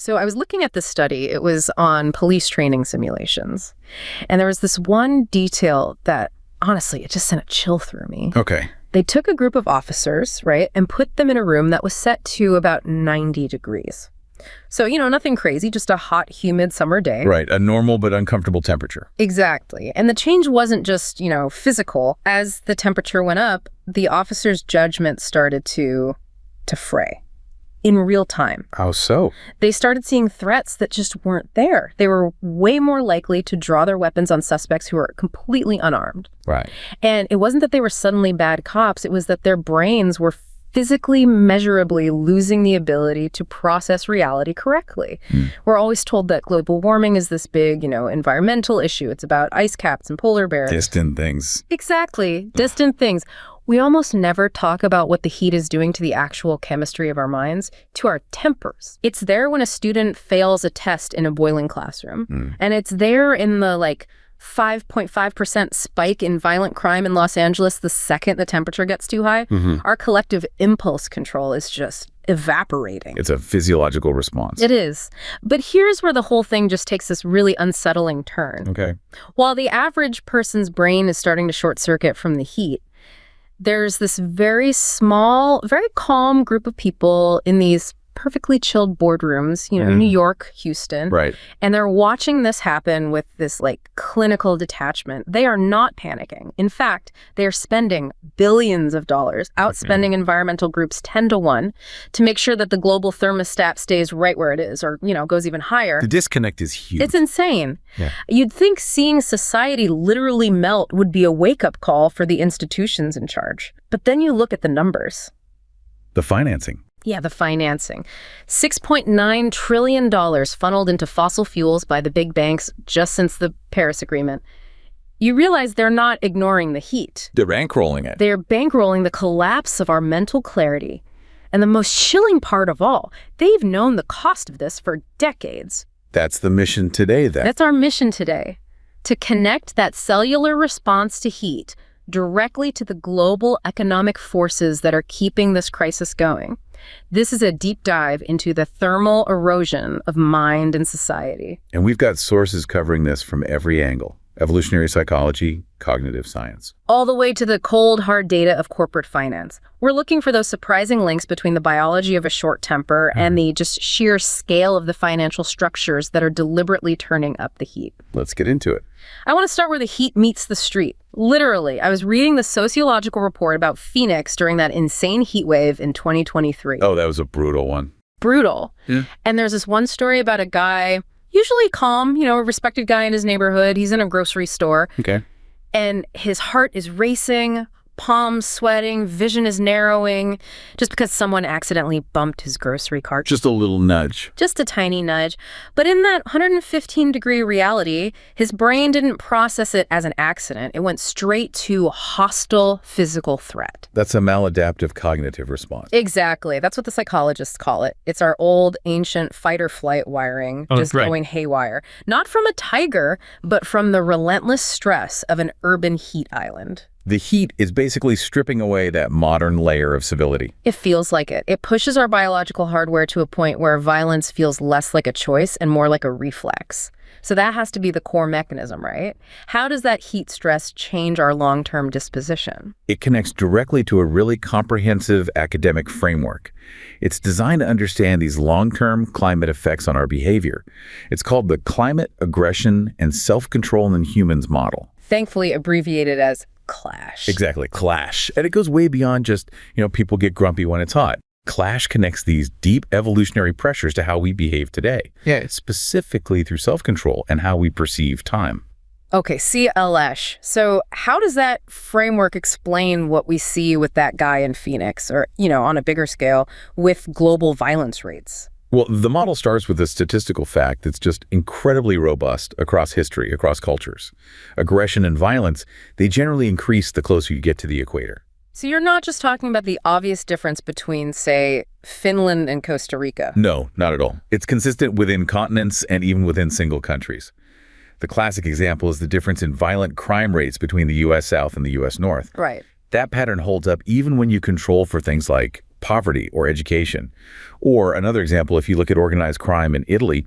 So I was looking at this study. It was on police training simulations. And there was this one detail that, honestly, it just sent a chill through me. Okay. They took a group of officers, right, and put them in a room that was set to about 90 degrees. So, nothing crazy, just a hot, humid summer day. Right, a normal but uncomfortable temperature. Exactly. And the change wasn't just, physical. As the temperature went up, the officers' judgment started to fray in real time. How so? They started seeing threats that just weren't there. They were way more likely to draw their weapons on suspects who were completely unarmed. Right. And it wasn't that they were suddenly bad cops. It was that their brains were physically, measurably losing the ability to process reality correctly. We're always told that global warming is this big, environmental issue. It's about ice caps and polar bears. Distant things. Exactly. Distant things. We almost never talk about what the heat is doing to the actual chemistry of our minds, to our tempers. It's there when a student fails a test in a boiling classroom. And it's there in the 5.5% spike in violent crime in Los Angeles the second the temperature gets too high. Our collective impulse control is just evaporating. It's a physiological response. It is. But here's where the whole thing just takes this really unsettling turn. Okay. While the average person's brain is starting to short circuit from the heat, there's this very small, very calm group of people in these perfectly chilled boardrooms, New York, Houston. Right. And they're watching this happen with this clinical detachment. They are not panicking. In fact, they are spending billions of dollars, outspending environmental groups 10 to 1 to make sure that the global thermostat stays right where it is or, goes even higher. The disconnect is huge. It's insane. Yeah. You'd think seeing society literally melt would be a wake-up call for the institutions in charge. But then you look at the numbers. The financing. Yeah, the financing. $6.9 trillion funneled into fossil fuels by the big banks just since the Paris Agreement. You realize they're not ignoring the heat. They're bankrolling it. They're bankrolling the collapse of our mental clarity. And the most chilling part of all, they've known the cost of this for decades. That's the mission today, then. That's our mission today. To connect that cellular response to heat directly to the global economic forces that are keeping this crisis going. This is a deep dive into the thermal erosion of mind and society. And we've got sources covering this from every angle. Evolutionary psychology, cognitive science. All the way to the cold, hard data of corporate finance. We're looking for those surprising links between the biology of a short temper and the just sheer scale of the financial structures that are deliberately turning up the heat. Let's get into it. I want to start where the heat meets the street. Literally, I was reading the sociological report about Phoenix during that insane heat wave in 2023. Oh, that was a brutal one. Brutal. Yeah. And there's this one story about a guy, usually calm, a respected guy in his neighborhood. He's in a grocery store. Okay. And his heart is racing, palms sweating, vision is narrowing, just because someone accidentally bumped his grocery cart. Just a little nudge. Just a tiny nudge. But in that 115-degree reality, his brain didn't process it as an accident. It went straight to hostile physical threat. That's a maladaptive cognitive response. Exactly. That's what the psychologists call it. It's our old, ancient fight-or-flight wiring just going haywire. Not from a tiger, but from the relentless stress of an urban heat island. The heat is basically stripping away that modern layer of civility. It feels like it. It pushes our biological hardware to a point where violence feels less like a choice and more like a reflex. So that has to be the core mechanism, right? How does that heat stress change our long-term disposition? It connects directly to a really comprehensive academic framework. It's designed to understand these long-term climate effects on our behavior. It's called the Climate, Aggression, and Self-Control in Humans model. Thankfully abbreviated as CLASH. Exactly, CLASH. And it goes way beyond just, people get grumpy when it's hot. CLASH connects these deep evolutionary pressures to how we behave today. Yeah, specifically through self-control and how we perceive time. Okay, CLASH. So how does that framework explain what we see with that guy in Phoenix or, on a bigger scale with global violence rates? Well, the model starts with a statistical fact that's just incredibly robust across history, across cultures. Aggression and violence, they generally increase the closer you get to the equator. So you're not just talking about the obvious difference between, say, Finland and Costa Rica? No, not at all. It's consistent within continents and even within single countries. The classic example is the difference in violent crime rates between the U.S. South and the U.S. North. Right. That pattern holds up even when you control for things like poverty or education. Or another example, if you look at organized crime in Italy,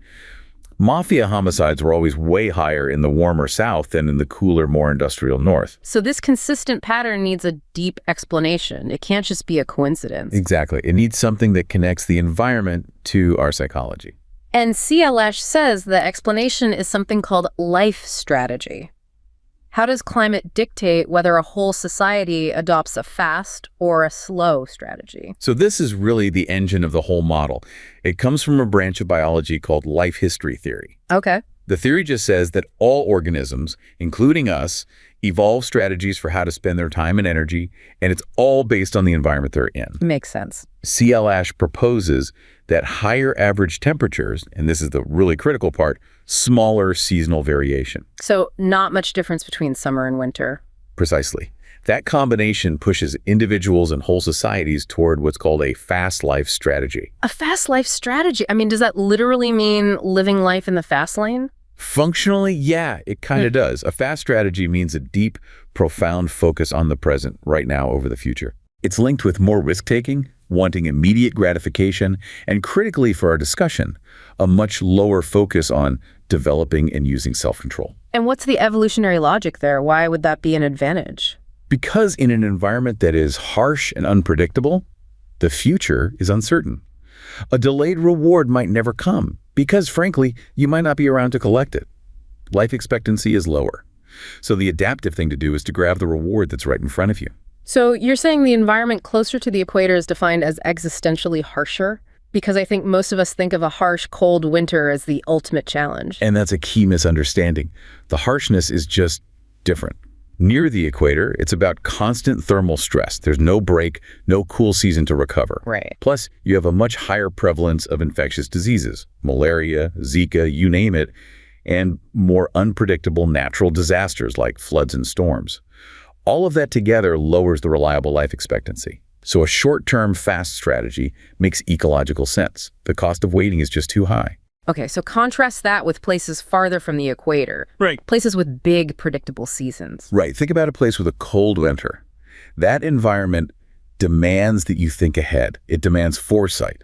mafia homicides were always way higher in the warmer South than in the cooler, more industrial North. So this consistent pattern needs a deep explanation. It can't just be a coincidence. Exactly. It needs something that connects the environment to our psychology. And CLH says the explanation is something called life strategy. How does climate dictate whether a whole society adopts a fast or a slow strategy? So this is really the engine of the whole model. It comes from a branch of biology called life history theory. Okay. The theory just says that all organisms, including us, evolve strategies for how to spend their time and energy, and it's all based on the environment they're in. Makes sense. C.L. Ash proposes that higher average temperatures, and this is the really critical part, smaller seasonal variation. So not much difference between summer and winter. Precisely. That combination pushes individuals and whole societies toward what's called a fast life strategy. A fast life strategy? I mean, does that literally mean living life in the fast lane? Functionally, yeah, it kind of does. A fast strategy means a deep, profound focus on the present, right now, over the future. It's linked with more risk-taking, wanting immediate gratification, and critically for our discussion, a much lower focus on developing and using self-control. And what's the evolutionary logic there? Why would that be an advantage? Because in an environment that is harsh and unpredictable, the future is uncertain. A delayed reward might never come because, frankly, you might not be around to collect it. Life expectancy is lower. So the adaptive thing to do is to grab the reward that's right in front of you. So you're saying the environment closer to the equator is defined as existentially harsher? Because I think most of us think of a harsh, cold winter as the ultimate challenge. And that's a key misunderstanding. The harshness is just different. Near the equator, it's about constant thermal stress. There's no break, no cool season to recover. Right. Plus, you have a much higher prevalence of infectious diseases, malaria, Zika, you name it, and more unpredictable natural disasters like floods and storms. All of that together lowers the reliable life expectancy. So a short-term fast strategy makes ecological sense. The cost of waiting is just too high. Okay, so contrast that with places farther from the equator. Right. Places with big, predictable seasons. Right. Think about a place with a cold winter. That environment demands that you think ahead. It demands foresight.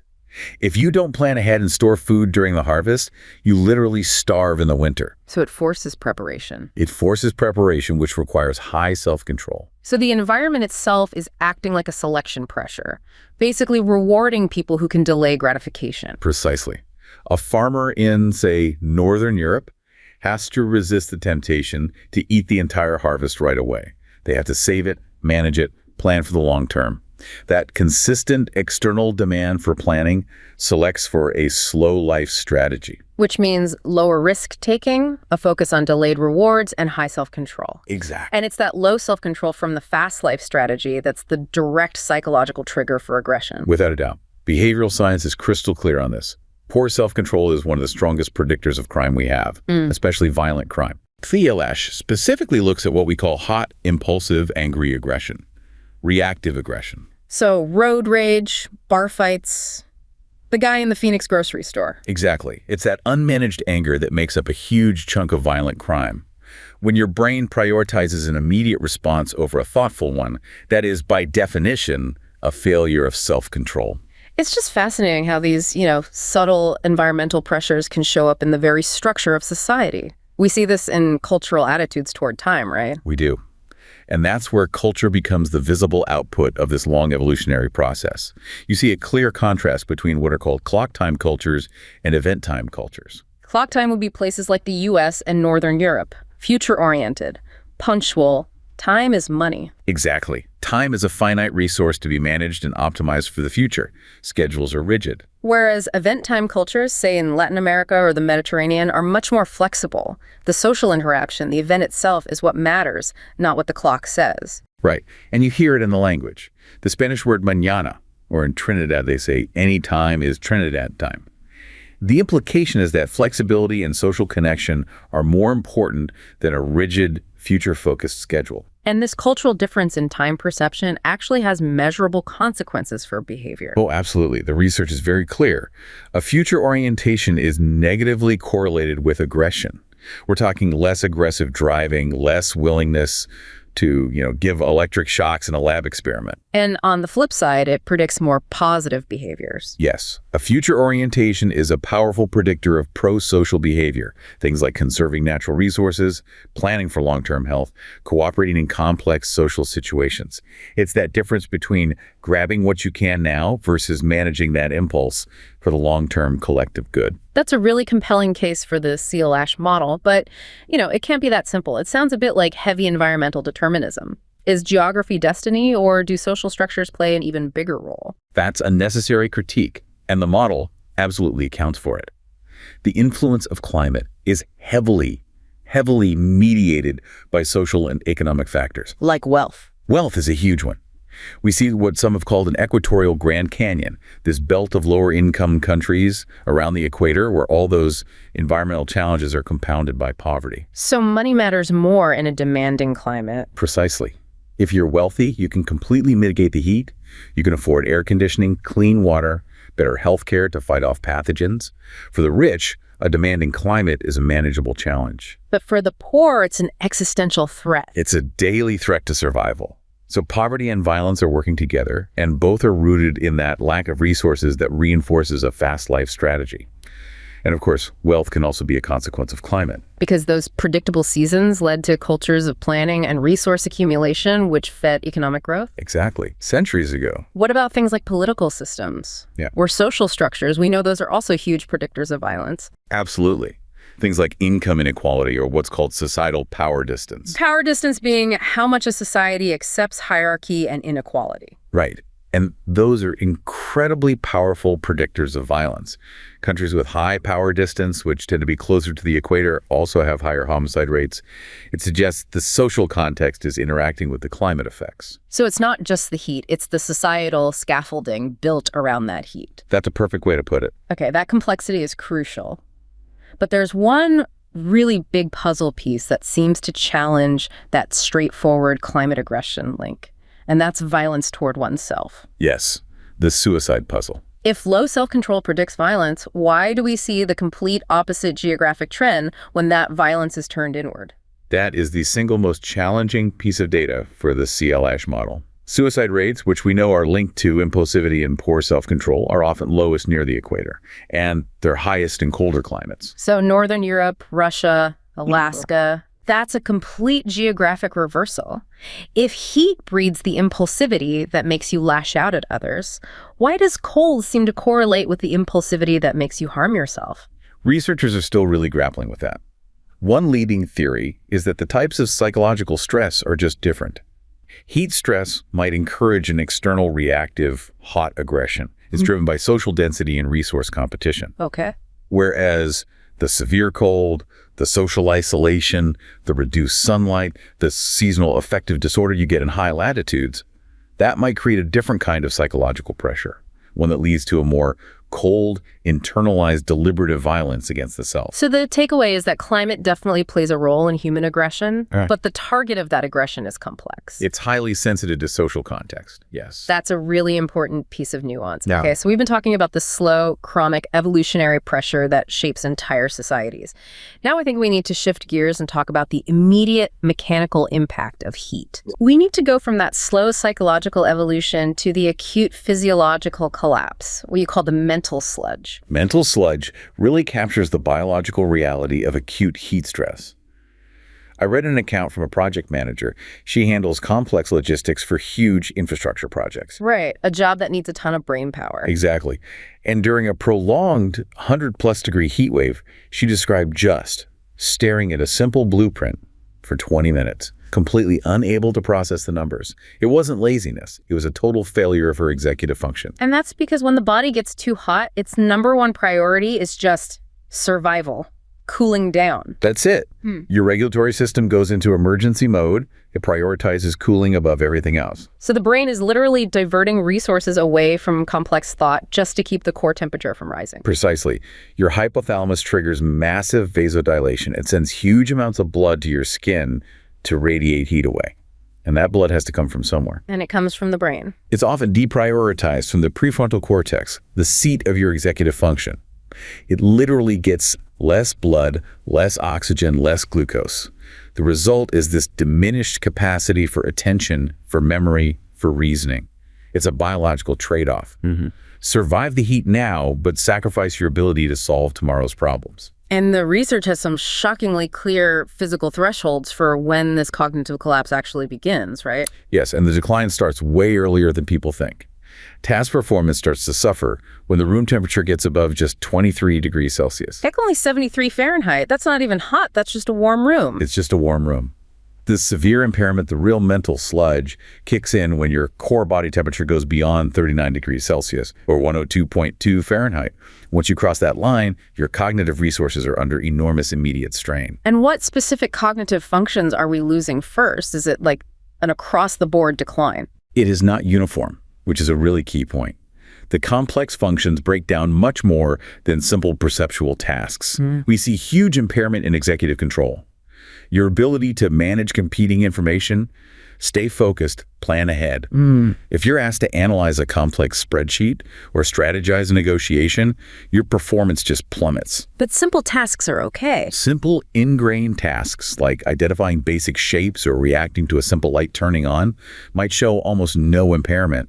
If you don't plan ahead and store food during the harvest, you literally starve in the winter. So it forces preparation. It forces preparation, which requires high self-control. So the environment itself is acting like a selection pressure, basically rewarding people who can delay gratification. Precisely. A farmer in, say, Northern Europe has to resist the temptation to eat the entire harvest right away. They have to save it, manage it, plan for the long term. That consistent external demand for planning selects for a slow life strategy. Which means lower risk-taking, a focus on delayed rewards, and high self-control. Exactly. And it's that low self-control from the fast life strategy that's the direct psychological trigger for aggression. Without a doubt. Behavioral science is crystal clear on this. Poor self-control is one of the strongest predictors of crime we have, especially violent crime. Thesis specifically looks at what we call hot, impulsive, angry aggression, reactive aggression. So road rage, bar fights, the guy in the Phoenix grocery store. Exactly. It's that unmanaged anger that makes up a huge chunk of violent crime. When your brain prioritizes an immediate response over a thoughtful one, that is, by definition, a failure of self-control. It's just fascinating how these, subtle environmental pressures can show up in the very structure of society. We see this in cultural attitudes toward time, right? We do. And that's where culture becomes the visible output of this long evolutionary process. You see a clear contrast between what are called clock time cultures and event time cultures. Clock time would be places like the US and Northern Europe, future-oriented, punctual. Time is money. Exactly. Time is a finite resource to be managed and optimized for the future. Schedules are rigid. Whereas event time cultures, say in Latin America or the Mediterranean, are much more flexible. The social interaction, the event itself, is what matters, not what the clock says. Right. And you hear it in the language. The Spanish word mañana, or in Trinidad they say any time is Trinidad time. The implication is that flexibility and social connection are more important than a rigid, future-focused schedule. And this cultural difference in time perception actually has measurable consequences for behavior. Oh, absolutely. The research is very clear. A future orientation is negatively correlated with aggression. We're talking less aggressive driving, less willingness to, give electric shocks in a lab experiment. And on the flip side, it predicts more positive behaviors. Yes, a future orientation is a powerful predictor of pro-social behavior. Things like conserving natural resources, planning for long-term health, cooperating in complex social situations. It's that difference between grabbing what you can now versus managing that impulse for the long-term collective good. That's a really compelling case for the CLASH model, but, it can't be that simple. It sounds a bit like heavy environmental determinism. Is geography destiny, or do social structures play an even bigger role? That's a necessary critique, and the model absolutely accounts for it. The influence of climate is heavily mediated by social and economic factors. Like wealth. Wealth is a huge one. We see what some have called an equatorial Grand Canyon, this belt of lower-income countries around the equator where all those environmental challenges are compounded by poverty. So money matters more in a demanding climate. Precisely. If you're wealthy, you can completely mitigate the heat. You can afford air conditioning, clean water, better health care to fight off pathogens. For the rich, a demanding climate is a manageable challenge. But for the poor, it's an existential threat. It's a daily threat to survival. So poverty and violence are working together, and both are rooted in that lack of resources that reinforces a fast life strategy. And of course, wealth can also be a consequence of climate. Because those predictable seasons led to cultures of planning and resource accumulation, which fed economic growth? Exactly. Centuries ago. What about things like political systems? Yeah. Or social structures? We know those are also huge predictors of violence. Absolutely. Things like income inequality, or what's called societal power distance. Power distance being how much a society accepts hierarchy and inequality. Right. And those are incredibly powerful predictors of violence. Countries with high power distance, which tend to be closer to the equator, also have higher homicide rates. It suggests the social context is interacting with the climate effects. So it's not just the heat, it's the societal scaffolding built around that heat. That's a perfect way to put it. Okay, that complexity is crucial. But there's one really big puzzle piece that seems to challenge that straightforward climate aggression link, and that's violence toward oneself. Yes, the suicide puzzle. If low self-control predicts violence, why do we see the complete opposite geographic trend when that violence is turned inward? That is the single most challenging piece of data for the CLASH model. Suicide rates, which we know are linked to impulsivity and poor self-control, are often lowest near the equator, and they're highest in colder climates. So Northern Europe, Russia, Alaska, that's a complete geographic reversal. If heat breeds the impulsivity that makes you lash out at others, why does cold seem to correlate with the impulsivity that makes you harm yourself? Researchers are still really grappling with that. One leading theory is that the types of psychological stress are just different. Heat stress might encourage an external reactive, hot aggression. It's driven by social density and resource competition. Okay. Whereas the severe cold, the social isolation, the reduced sunlight, the seasonal affective disorder you get in high latitudes, that might create a different kind of psychological pressure, one that leads to a more cold, internalized, deliberative violence against the self. So the takeaway is that climate definitely plays a role in human aggression, but the target of that aggression is complex. It's highly sensitive to social context, yes. That's a really important piece of nuance. Yeah. Okay, so we've been talking about the slow, chronic, evolutionary pressure that shapes entire societies. Now I think we need to shift gears and talk about the immediate mechanical impact of heat. We need to go from that slow psychological evolution to the acute physiological collapse, what you call the mental sludge. Mental sludge really captures the biological reality of acute heat stress. I read an account from a project manager. She handles complex logistics for huge infrastructure projects. Right, a job that needs a ton of brain power. Exactly. And during a prolonged 100+ degree heat wave, she described just staring at a simple blueprint for 20 minutes, completely unable to process the numbers. It wasn't laziness. It was a total failure of her executive function. And that's because when the body gets too hot, its number one priority is just survival, cooling down. That's it. Your regulatory system goes into emergency mode. It prioritizes cooling above everything else. So the brain is literally diverting resources away from complex thought just to keep the core temperature from rising. Precisely. Your hypothalamus triggers massive vasodilation. It sends huge amounts of blood to your skin to radiate heat away. And that blood has to come from somewhere. And it comes from the brain. It's often deprioritized from the prefrontal cortex, the seat of your executive function. It literally gets less blood, less oxygen, less glucose. The result is this diminished capacity for attention, for memory, for reasoning. It's a biological trade-off. Survive the heat now, but sacrifice your ability to solve tomorrow's problems. And the research has some shockingly clear physical thresholds for when this cognitive collapse actually begins, right? Yes, and the decline starts way earlier than people think. Task performance starts to suffer when the room temperature gets above just 23 degrees Celsius. Heck, only 73 Fahrenheit. That's not even hot. That's just a warm room. It's just a warm room. This severe impairment, the real mental sludge, kicks in when your core body temperature goes beyond 39 degrees Celsius or 102.2 Fahrenheit. Once you cross that line, your cognitive resources are under enormous immediate strain. And what specific cognitive functions are we losing first? Is it like an across-the-board decline? It is not uniform, which is a really key point. The complex functions break down much more than simple perceptual tasks. We see huge impairment in executive control. Your ability to manage competing information, stay focused, plan ahead. If you're asked to analyze a complex spreadsheet or strategize a negotiation, your performance just plummets. But simple tasks are okay. Simple, ingrained tasks like identifying basic shapes or reacting to a simple light turning on might show almost no impairment.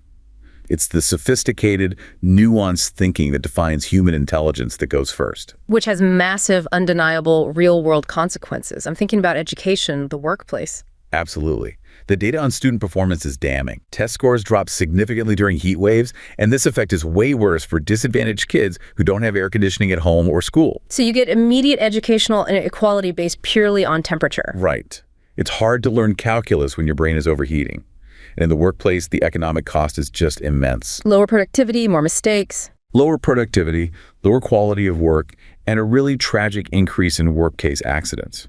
It's the sophisticated, nuanced thinking that defines human intelligence that goes first. Which has massive, undeniable, real-world consequences. I'm thinking about education, the workplace. Absolutely. The data on student performance is damning. Test scores drop significantly during heat waves, and this effect is way worse for disadvantaged kids who don't have air conditioning at home or school. So you get immediate educational inequality based purely on temperature. Right. It's hard to learn calculus when your brain is overheating. And in the workplace, the economic cost is just immense. Lower productivity, more mistakes. Lower productivity, lower quality of work, and a really tragic increase in workplace accidents.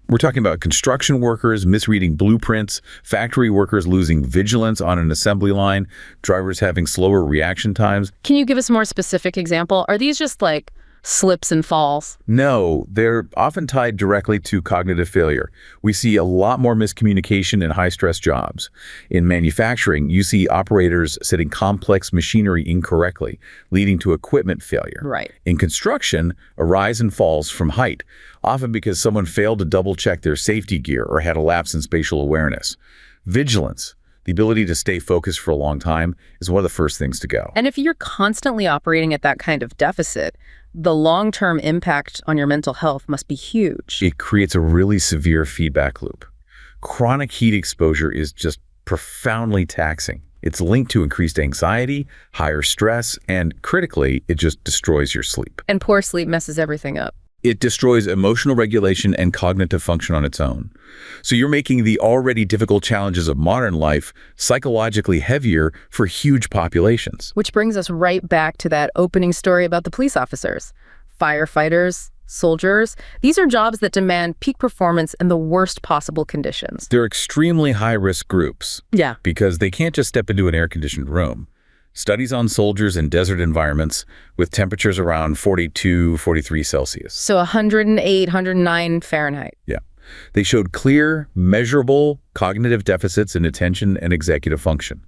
We're talking about construction workers misreading blueprints, factory workers losing vigilance on an assembly line, drivers having slower reaction times. Can you give us a more specific example? Are these just like slips and falls? No, they're often tied directly to cognitive failure. We see a lot more miscommunication in high-stress jobs. In manufacturing, you see operators setting complex machinery incorrectly, leading to equipment failure. Right. In construction, a rise and falls from height, often because someone failed to double-check their safety gear or had a lapse in spatial awareness. Vigilance, the ability to stay focused for a long time, is one of the first things to go. And if you're constantly operating at that kind of deficit, the long-term impact on your mental health must be huge. It creates a really severe feedback loop. Chronic heat exposure is just profoundly taxing. It's linked to increased anxiety, higher stress, and critically, it just destroys your sleep. And poor sleep messes everything up. It destroys emotional regulation and cognitive function on its own. So you're making the already difficult challenges of modern life psychologically heavier for huge populations. Which brings us right back to that opening story about the police officers, firefighters, soldiers. These are jobs that demand peak performance in the worst possible conditions. They're extremely high-risk groups. Yeah. Because they can't just step into an air-conditioned room. Studies on soldiers in desert environments with temperatures around 42, 43 Celsius. So 108, 109 Fahrenheit. Yeah. They showed clear, measurable cognitive deficits in attention and executive function.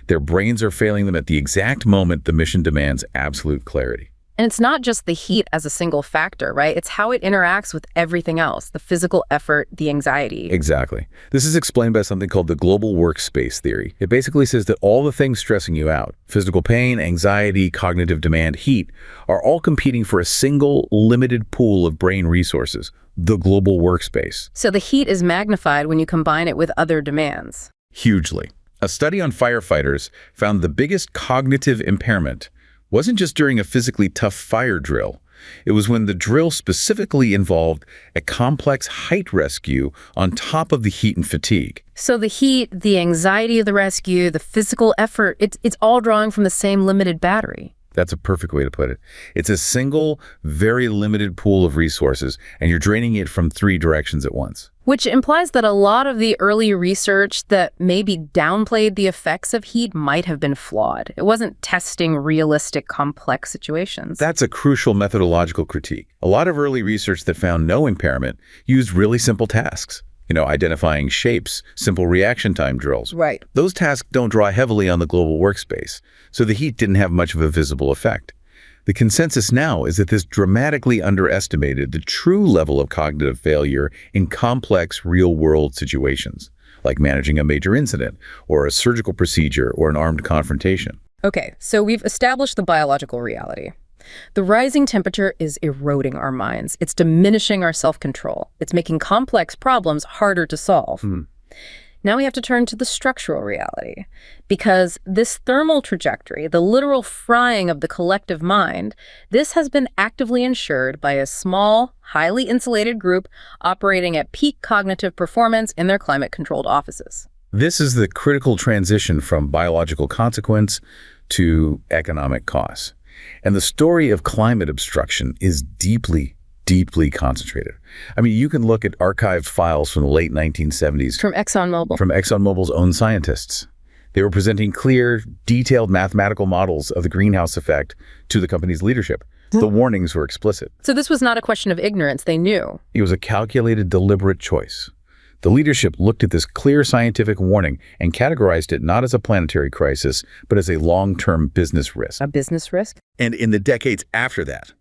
Their brains are failing them at the exact moment the mission demands absolute clarity. And it's not just the heat as a single factor, right? It's how it interacts with everything else, the physical effort, the anxiety. Exactly. This is explained by something called the global workspace theory. It basically says that all the things stressing you out, physical pain, anxiety, cognitive demand, heat, are all competing for a single limited pool of brain resources, the global workspace. So the heat is magnified when you combine it with other demands. Hugely. A study on firefighters found the biggest cognitive impairment wasn't just during a physically tough fire drill. It was when the drill specifically involved a complex height rescue on top of the heat and fatigue. So the heat, the anxiety of the rescue, the physical effort, it's all drawing from the same limited battery. That's a perfect way to put it. It's a single, very limited pool of resources, and you're draining it from three directions at once. Which implies that a lot of the early research that maybe downplayed the effects of heat might have been flawed. It wasn't testing realistic, complex situations. That's a crucial methodological critique. A lot of early research that found no impairment used really simple tasks. Identifying shapes, simple reaction time drills. Right. Those tasks don't draw heavily on the global workspace, so the heat didn't have much of a visible effect. The consensus now is that this dramatically underestimated the true level of cognitive failure in complex real-world situations, like managing a major incident, or a surgical procedure, or an armed confrontation. Okay, so we've established the biological reality. The rising temperature is eroding our minds. It's diminishing our self-control. It's making complex problems harder to solve. Now we have to turn to the structural reality, because this thermal trajectory, the literal frying of the collective mind, this has been actively ensured by a small, highly insulated group operating at peak cognitive performance in their climate-controlled offices. This is the critical transition from biological consequence to economic costs. And the story of climate obstruction is deeply concentrated. I mean, you can look at archived files from the late 1970s. From ExxonMobil. From ExxonMobil's own scientists. They were presenting clear, detailed mathematical models of the greenhouse effect to the company's leadership. The warnings were explicit. So this was not a question of ignorance. They knew. It was a calculated, deliberate choice. The leadership looked at this clear scientific warning and categorized it not as a planetary crisis, but as a long-term business risk. A business risk? And in the decades after that,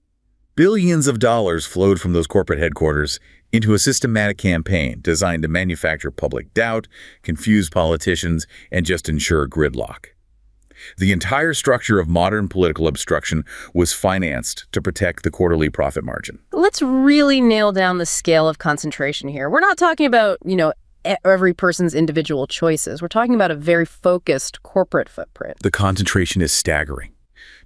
billions of dollars flowed from those corporate headquarters into a systematic campaign designed to manufacture public doubt, confuse politicians, and just ensure gridlock. The entire structure of modern political obstruction was financed to protect the quarterly profit margin. Let's really nail down the scale of concentration here. We're not talking about, every person's individual choices. We're talking about a very focused corporate footprint. The concentration is staggering.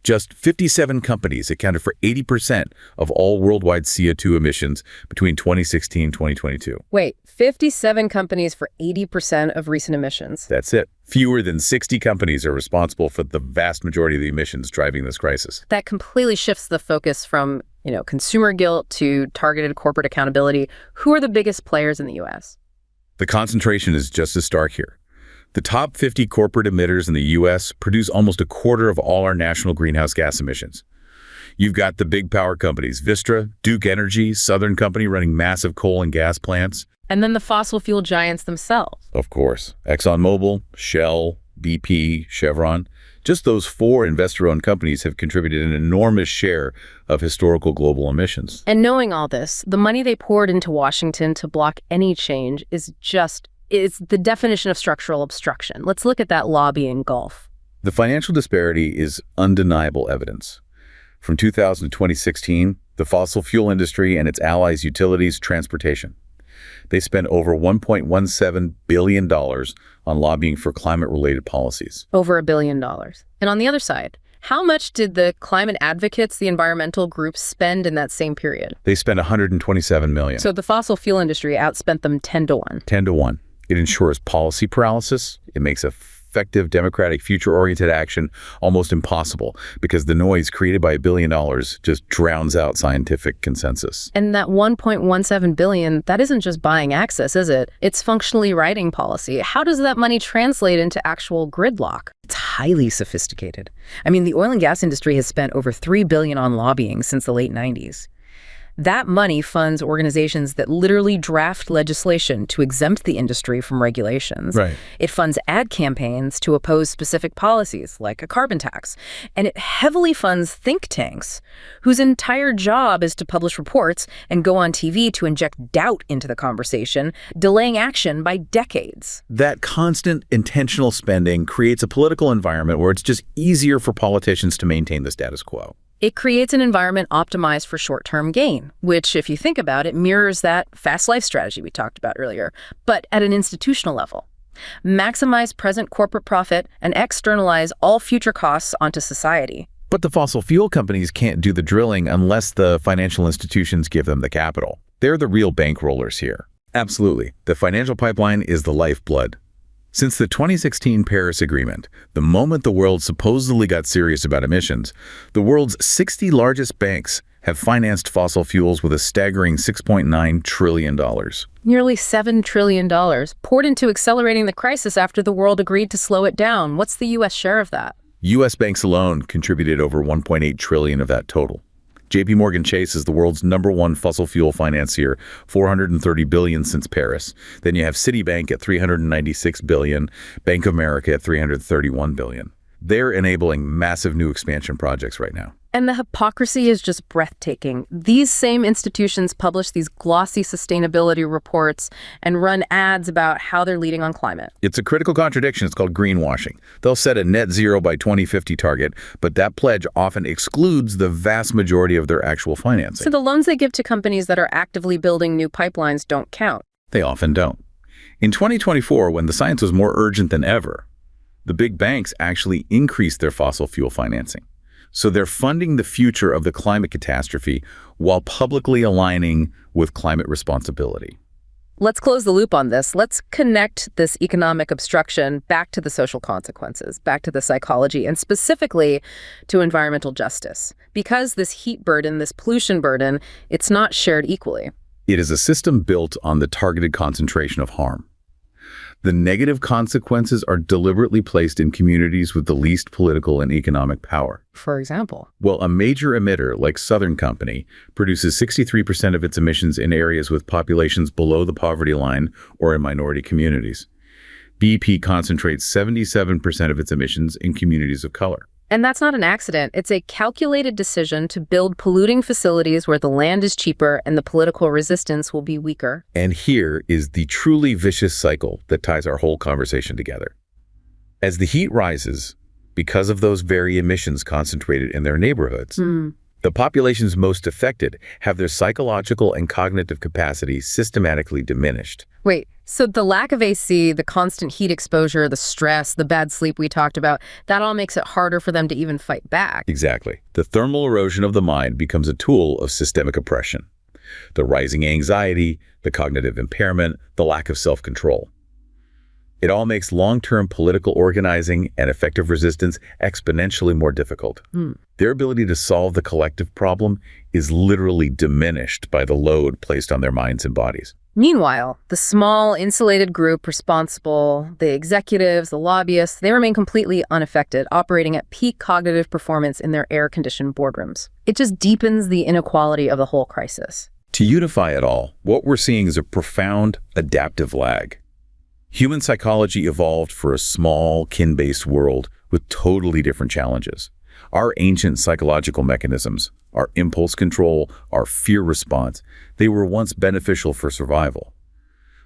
Just 57 companies accounted for 80% of all worldwide CO2 emissions between 2016 and 2022. Wait, 57 companies for 80% of recent emissions? That's it. Fewer than 60 companies are responsible for the vast majority of the emissions driving this crisis. That completely shifts the focus from, consumer guilt to targeted corporate accountability. Who are the biggest players in the U.S.? The concentration is just as stark here. The top 50 corporate emitters in the U.S. produce almost a quarter of all our national greenhouse gas emissions. You've got the big power companies, Vistra, Duke Energy, Southern Company running massive coal and gas plants. And then the fossil fuel giants themselves. Of course. ExxonMobil, Shell, BP, Chevron. Just those 4 investor-owned companies have contributed an enormous share of historical global emissions. And knowing all this, the money they poured into Washington to block any change is the definition of structural obstruction. Let's look at that lobbying gulf. The financial disparity is undeniable evidence. From 2000 to 2016, the fossil fuel industry and its allies, utilities, transportation. They spent over $1.17 billion on lobbying for climate-related policies. Over $1 billion. And on the other side, how much did the climate advocates, the environmental groups, spend in that same period? They spent $127 million. So the fossil fuel industry outspent them 10 to 1. 10 to 1. It ensures policy paralysis. It makes effective, democratic, future-oriented action almost impossible because the noise created by $1 billion just drowns out scientific consensus. And that $1.17 billion, that isn't just buying access, is it? It's functionally writing policy. How does that money translate into actual gridlock? It's highly sophisticated. I mean, the oil and gas industry has spent over $3 billion on lobbying since the late 90s. That money funds organizations that literally draft legislation to exempt the industry from regulations. Right. It funds ad campaigns to oppose specific policies, like a carbon tax. And it heavily funds think tanks, whose entire job is to publish reports and go on TV to inject doubt into the conversation, delaying action by decades. That constant, intentional spending creates a political environment where it's just easier for politicians to maintain the status quo. It creates an environment optimized for short-term gain, which, if you think about it, mirrors that fast life strategy we talked about earlier, but at an institutional level. Maximize present corporate profit and externalize all future costs onto society. But the fossil fuel companies can't do the drilling unless the financial institutions give them the capital. They're the real bankrollers here. Absolutely. The financial pipeline is the lifeblood. Since the 2016 Paris Agreement, the moment the world supposedly got serious about emissions, the world's 60 largest banks have financed fossil fuels with a staggering $6.9 trillion. Nearly $7 trillion poured into accelerating the crisis after the world agreed to slow it down. What's the U.S. share of that? U.S. banks alone contributed over $1.8 trillion of that total. J.P. Morgan Chase is the world's #1 fossil fuel financier, $430 billion since Paris. Then you have Citibank at $396 billion, Bank of America at $331 billion. They're enabling massive new expansion projects right now. And the hypocrisy is just breathtaking. These same institutions publish these glossy sustainability reports and run ads about how they're leading on climate. It's a critical contradiction. It's called greenwashing. They'll set a net zero by 2050 target, but that pledge often excludes the vast majority of their actual financing. So the loans they give to companies that are actively building new pipelines don't count. They often don't. In 2024, when the science was more urgent than ever, the big banks actually increased their fossil fuel financing. So they're funding the future of the climate catastrophe while publicly aligning with climate responsibility. Let's close the loop on this. Let's connect this economic obstruction back to the social consequences, back to the psychology, and specifically to environmental justice. Because this heat burden, this pollution burden, it's not shared equally. It is a system built on the targeted concentration of harm. The negative consequences are deliberately placed in communities with the least political and economic power. For example? Well, a major emitter like Southern Company produces 63% of its emissions in areas with populations below the poverty line or in minority communities. BP concentrates 77% of its emissions in communities of color. And that's not an accident. It's a calculated decision to build polluting facilities where the land is cheaper and the political resistance will be weaker. And here is the truly vicious cycle that ties our whole conversation together. As the heat rises, because of those very emissions concentrated in their neighborhoods, the populations most affected have their psychological and cognitive capacity systematically diminished. Wait, so the lack of AC, the constant heat exposure, the stress, the bad sleep we talked about, that all makes it harder for them to even fight back. Exactly. The thermal erosion of the mind becomes a tool of systemic oppression. The rising anxiety, the cognitive impairment, the lack of self-control. It all makes long-term political organizing and effective resistance exponentially more difficult. Their ability to solve the collective problem is literally diminished by the load placed on their minds and bodies. Meanwhile, the small, insulated group responsible, the executives, the lobbyists, they remain completely unaffected, operating at peak cognitive performance in their air-conditioned boardrooms. It just deepens the inequality of the whole crisis. To unify it all, what we're seeing is a profound adaptive lag. Human psychology evolved for a small, kin-based world with totally different challenges. Our ancient psychological mechanisms, our impulse control, our fear response, they were once beneficial for survival.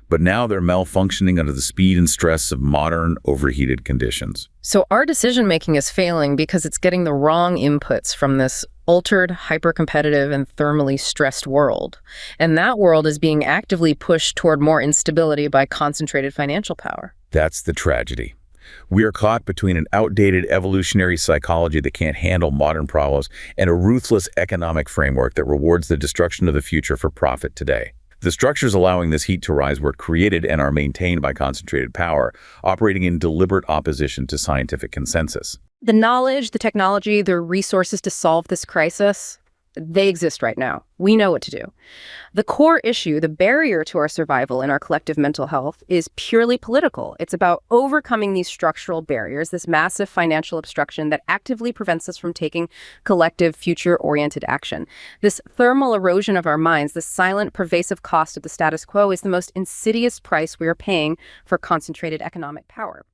But now they're malfunctioning under the speed and stress of modern, overheated conditions. So our decision-making is failing because it's getting the wrong inputs from this altered, hyper-competitive, and thermally stressed world. And that world is being actively pushed toward more instability by concentrated financial power. That's the tragedy. We are caught between an outdated evolutionary psychology that can't handle modern problems and a ruthless economic framework that rewards the destruction of the future for profit today. The structures allowing this heat to rise were created and are maintained by concentrated power, operating in deliberate opposition to scientific consensus. The knowledge, the technology, the resources to solve this crisis, they exist right now. We know what to do. The core issue, the barrier to our survival and our collective mental health, is purely political. It's about overcoming these structural barriers, this massive financial obstruction that actively prevents us from taking collective, future-oriented action. This thermal erosion of our minds, the silent, pervasive cost of the status quo, is the most insidious price we are paying for concentrated economic power.